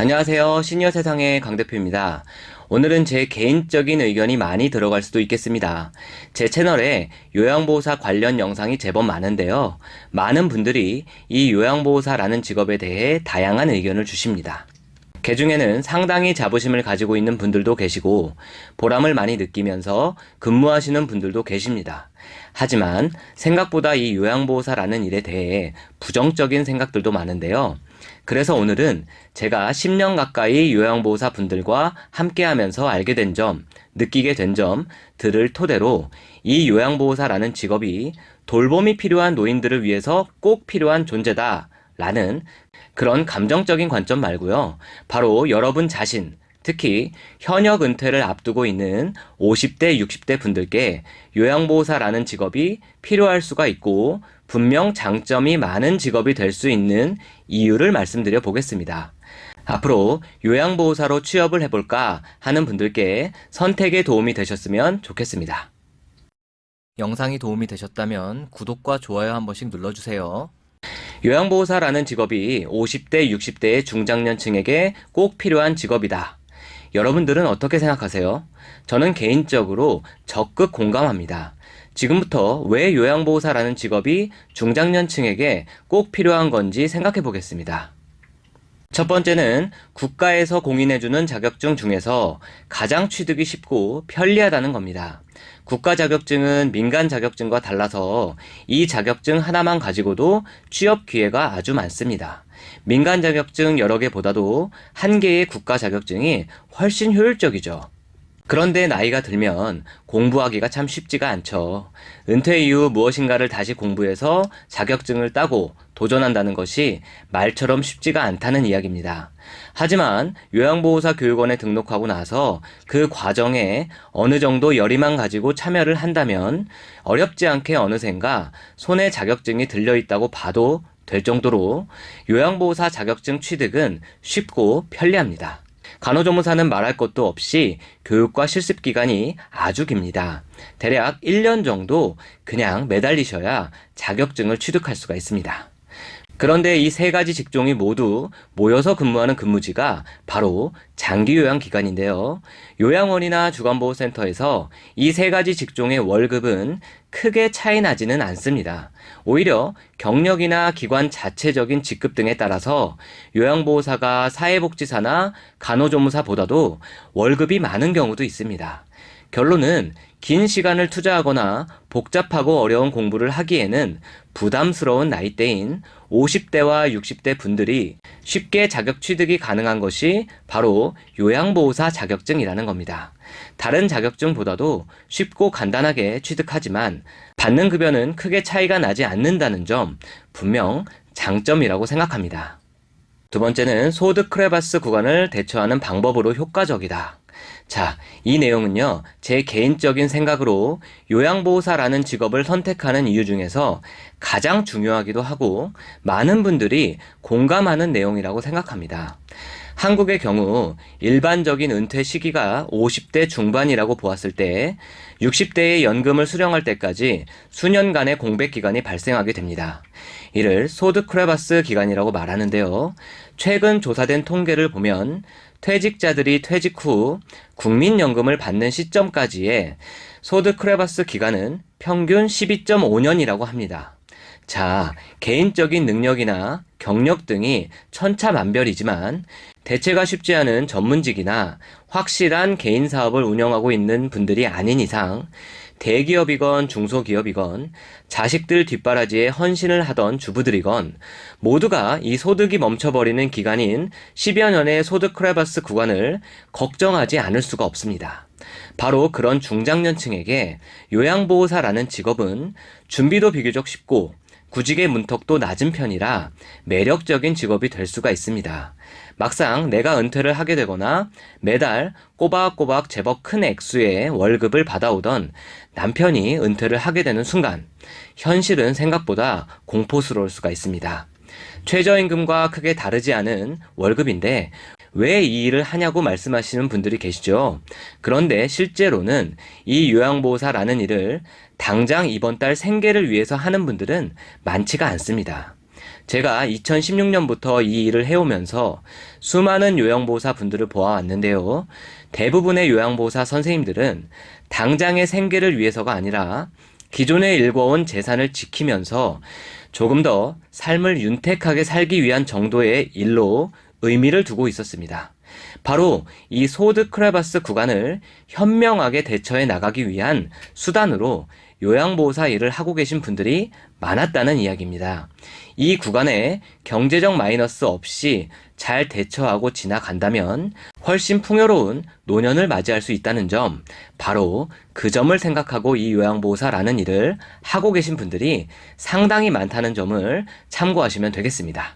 안녕하세요. 시니어 세상의 강 대표입니다. 오늘은 제 개인적인 의견이 많이 들어갈 수도 있겠습니다. 제 채널에 요양보호사 관련 영상이 제법 많은데요. 많은 분들이 이 요양보호사라는 직업에 대해 다양한 의견을 주십니다. 그 중에는 상당히 자부심을 가지고 있는 분들도 계시고 보람을 많이 느끼면서 근무하시는 분들도 계십니다. 하지만 생각보다 이 요양보호사라는 일에 대해 부정적인 생각들도 많은데요. 그래서 오늘은 제가 10년 가까이 요양보호사 분들과 함께하면서 알게 된 점, 느끼게 된 점들을 토대로 이 요양보호사라는 직업이 돌봄이 필요한 노인들을 위해서 꼭 필요한 존재다 라는 그런 감정적인 관점 말고요. 바로 여러분 자신, 특히 현역 은퇴를 앞두고 있는 50대, 60대 분들께 요양보호사라는 직업이 필요할 수가 있고 분명 장점이 많은 직업이 될 수 있는 이유를 말씀드려 보겠습니다. 앞으로 요양보호사로 취업을 해볼까 하는 분들께 선택에 도움이 되셨으면 좋겠습니다. 영상이 도움이 되셨다면 구독과 좋아요 한 번씩 눌러주세요. 요양보호사라는 직업이 50대, 60대의 중장년층에게 꼭 필요한 직업이다. 여러분들은 어떻게 생각하세요? 저는 개인적으로 적극 공감합니다. 지금부터 왜 요양보호사라는 직업이 중장년층에게 꼭 필요한 건지 생각해 보겠습니다. 첫 번째는 국가에서 공인해주는 자격증 중에서 가장 취득이 쉽고 편리하다는 겁니다. 국가 자격증은 민간 자격증과 달라서 이 자격증 하나만 가지고도 취업 기회가 아주 많습니다. 민간 자격증 여러 개보다도 한 개의 국가 자격증이 훨씬 효율적이죠. 그런데 나이가 들면 공부하기가 참 쉽지가 않죠. 은퇴 이후 무엇인가를 다시 공부해서 자격증을 따고 도전한다는 것이 말처럼 쉽지가 않다는 이야기입니다. 하지만 요양보호사 교육원에 등록하고 나서 그 과정에 어느 정도 열의만 가지고 참여를 한다면 어렵지 않게 어느샌가 손에 자격증이 들려있다고 봐도 될 정도로 요양보호사 자격증 취득은 쉽고 편리합니다. 간호조무사는 말할 것도 없이 교육과 실습 기간이 아주 깁니다. 대략 1년 정도 그냥 매달리셔야 자격증을 취득할 수가 있습니다. 그런데 이 세 가지 직종이 모두 모여서 근무하는 근무지가 바로 장기요양기관인데요. 요양원이나 주간보호센터에서 이 세 가지 직종의 월급은 크게 차이 나지는 않습니다. 오히려 경력이나 기관 자체적인 직급 등에 따라서 요양보호사가 사회복지사나 간호조무사보다도 월급이 많은 경우도 있습니다. 결론은 긴 시간을 투자하거나 복잡하고 어려운 공부를 하기에는 부담스러운 나이대인 50대와 60대 분들이 쉽게 자격 취득이 가능한 것이 바로 요양보호사 자격증이라는 겁니다. 다른 자격증보다도 쉽고 간단하게 취득하지만 받는 급여는 크게 차이가 나지 않는다는 점 분명 장점이라고 생각합니다. 두 번째는 소드 크레바스 구간을 대처하는 방법으로 효과적이다. 자, 이 내용은요, 제 개인적인 생각으로 요양보호사라는 직업을 선택하는 이유 중에서 가장 중요하기도 하고 많은 분들이 공감하는 내용이라고 생각합니다. 한국의 경우 일반적인 은퇴 시기가 50대 중반이라고 보았을 때 60대의 연금을 수령할 때까지 수년간의 공백 기간이 발생하게 됩니다. 이를 소드 크레바스 기간이라고 말하는데요. 최근 조사된 통계를 보면 퇴직자들이 퇴직 후 국민연금을 받는 시점까지의 소드 크레바스 기간은 평균 12.5년이라고 합니다. 자, 개인적인 능력이나 경력 등이 천차만별이지만 대체가 쉽지 않은 전문직이나 확실한 개인 사업을 운영하고 있는 분들이 아닌 이상 대기업이건 중소기업이건 자식들 뒷바라지에 헌신을 하던 주부들이건 모두가 이 소득이 멈춰버리는 기간인 10여 년의 소득 크레바스 구간을 걱정하지 않을 수가 없습니다. 바로 그런 중장년층에게 요양보호사라는 직업은 준비도 비교적 쉽고 구직의 문턱도 낮은 편이라 매력적인 직업이 될 수가 있습니다. 막상 내가 은퇴를 하게 되거나 매달 꼬박꼬박 제법 큰 액수의 월급을 받아오던 남편이 은퇴를 하게 되는 순간 현실은 생각보다 공포스러울 수가 있습니다. 최저임금과 크게 다르지 않은 월급인데 왜 이 일을 하냐고 말씀하시는 분들이 계시죠. 그런데 실제로는 이 요양보호사라는 일을 당장 이번 달 생계를 위해서 하는 분들은 많지가 않습니다. 제가 2016년부터 이 일을 해오면서 수많은 요양보호사 분들을 보아왔는데요. 대부분의 요양보호사 선생님들은 당장의 생계를 위해서가 아니라 기존에 일궈온 재산을 지키면서 조금 더 삶을 윤택하게 살기 위한 정도의 일로 의미를 두고 있었습니다. 바로 이 소드 크레바스 구간을 현명하게 대처해 나가기 위한 수단으로 요양보호사 일을 하고 계신 분들이 많았다는 이야기입니다. 이 구간에 경제적 마이너스 없이 잘 대처하고 지나간다면 훨씬 풍요로운 노년을 맞이할 수 있다는 점, 바로 그 점을 생각하고 이 요양보호사라는 일을 하고 계신 분들이 상당히 많다는 점을 참고하시면 되겠습니다.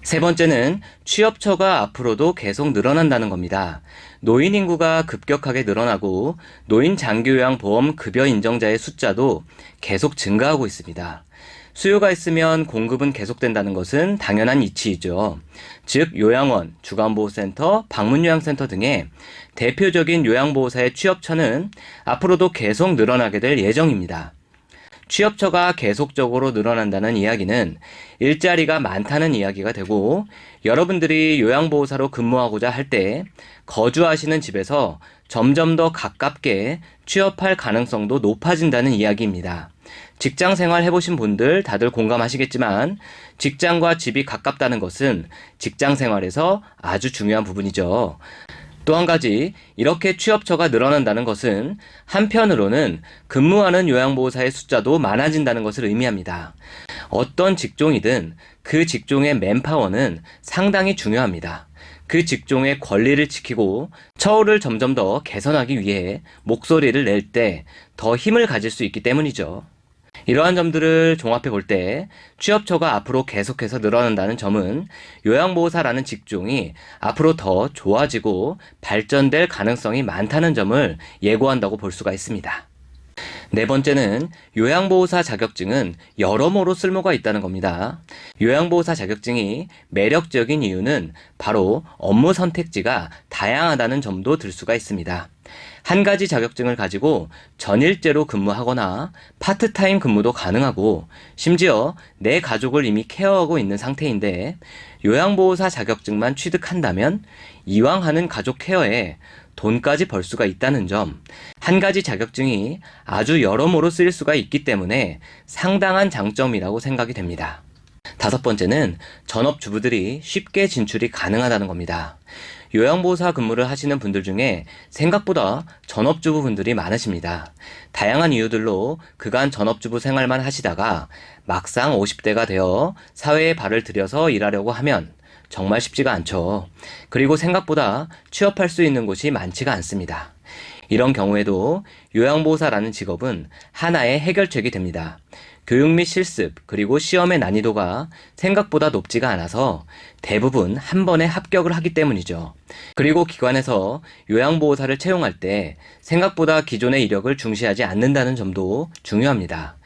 세 번째는 취업처가 앞으로도 계속 늘어난다는 겁니다. 노인 인구가 급격하게 늘어나고 노인 장기요양보험 급여 인정자의 숫자도 계속 증가하고 있습니다. 수요가 있으면 공급은 계속된다는 것은 당연한 이치이죠. 즉 요양원, 주간보호센터, 방문요양센터 등의 대표적인 요양보호사의 취업처는 앞으로도 계속 늘어나게 될 예정입니다. 취업처가 계속적으로 늘어난다는 이야기는 일자리가 많다는 이야기가 되고, 여러분들이 요양보호사로 근무하고자 할 때 거주하시는 집에서 점점 더 가깝게 취업할 가능성도 높아진다는 이야기입니다. 직장 생활 해보신 분들 다들 공감하시겠지만 직장과 집이 가깝다는 것은 직장 생활에서 아주 중요한 부분이죠. 또 한 가지, 이렇게 취업처가 늘어난다는 것은 한편으로는 근무하는 요양보호사의 숫자도 많아진다는 것을 의미합니다. 어떤 직종이든 그 직종의 맨파워는 상당히 중요합니다. 그 직종의 권리를 지키고 처우를 점점 더 개선하기 위해 목소리를 낼 때 더 힘을 가질 수 있기 때문이죠. 이러한 점들을 종합해 볼 때 취업처가 앞으로 계속해서 늘어난다는 점은 요양보호사라는 직종이 앞으로 더 좋아지고 발전될 가능성이 많다는 점을 예고한다고 볼 수가 있습니다. 네 번째는 요양보호사 자격증은 여러모로 쓸모가 있다는 겁니다. 요양보호사 자격증이 매력적인 이유는 바로 업무 선택지가 다양하다는 점도 들 수가 있습니다. 한 가지 자격증을 가지고 전일제로 근무하거나 파트타임 근무도 가능하고, 심지어 내 가족을 이미 케어하고 있는 상태인데 요양보호사 자격증만 취득한다면 이왕 하는 가족 케어에 돈까지 벌 수가 있다는 점, 한 가지 자격증이 아주 여러모로 쓰일 수가 있기 때문에 상당한 장점이라고 생각이 됩니다. 다섯 번째는 전업주부들이 쉽게 진출이 가능하다는 겁니다. 요양보호사 근무를 하시는 분들 중에 생각보다 전업주부분들이 많으십니다. 다양한 이유들로 그간 전업주부 생활만 하시다가 막상 50대가 되어 사회에 발을 들여서 일하려고 하면 정말 쉽지가 않죠. 그리고 생각보다 취업할 수 있는 곳이 많지가 않습니다. 이런 경우에도 요양보호사라는 직업은 하나의 해결책이 됩니다. 교육 및 실습, 그리고 시험의 난이도가 생각보다 높지가 않아서 대부분 한 번에 합격을 하기 때문이죠. 그리고 기관에서 요양보호사를 채용할 때 생각보다 기존의 이력을 중시하지 않는다는 점도 중요합니다.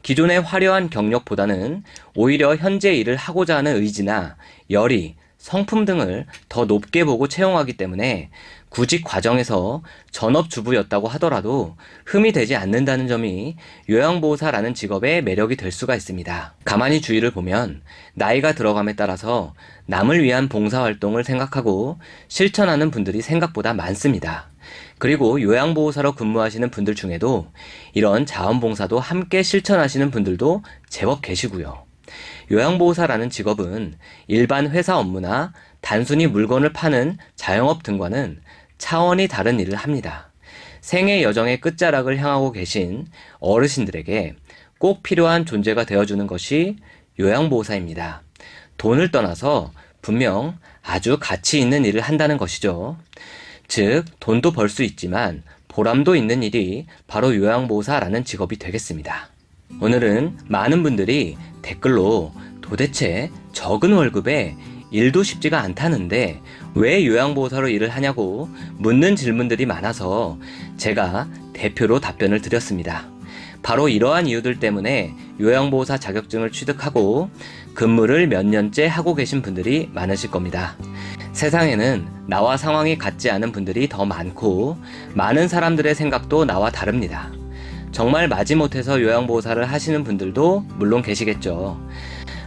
기존의 화려한 경력보다는 오히려 현재 일을 하고자 하는 의지나 열의, 성품 등을 더 높게 보고 채용하기 때문에 구직 과정에서 전업주부였다고 하더라도 흠이 되지 않는다는 점이 요양보호사라는 직업의 매력이 될 수가 있습니다. 가만히 주위를 보면 나이가 들어감에 따라서 남을 위한 봉사활동을 생각하고 실천하는 분들이 생각보다 많습니다. 그리고 요양보호사로 근무하시는 분들 중에도 이런 자원봉사도 함께 실천하시는 분들도 제법 계시고요. 요양보호사라는 직업은 일반 회사 업무나 단순히 물건을 파는 자영업 등과는 차원이 다른 일을 합니다. 생애 여정의 끝자락을 향하고 계신 어르신들에게 꼭 필요한 존재가 되어주는 것이 요양보호사입니다. 돈을 떠나서 분명 아주 가치 있는 일을 한다는 것이죠. 즉, 돈도 벌 수 있지만 보람도 있는 일이 바로 요양보호사라는 직업이 되겠습니다. 오늘은 많은 분들이 댓글로 도대체 적은 월급에 일도 쉽지가 않다는데 왜 요양보호사로 일을 하냐고 묻는 질문들이 많아서 제가 대표로 답변을 드렸습니다. 바로 이러한 이유들 때문에 요양보호사 자격증을 취득하고 근무를 몇 년째 하고 계신 분들이 많으실 겁니다. 세상에는 나와 상황이 같지 않은 분들이 더 많고 많은 사람들의 생각도 나와 다릅니다. 정말 마지못해서 요양보호사를 하시는 분들도 물론 계시겠죠.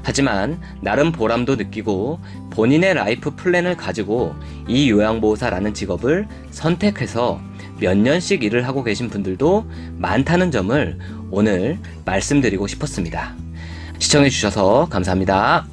하지만 나름 보람도 느끼고 본인의 라이프 플랜을 가지고 이 요양보호사라는 직업을 선택해서 몇 년씩 일을 하고 계신 분들도 많다는 점을 오늘 말씀드리고 싶었습니다. 시청해주셔서 감사합니다.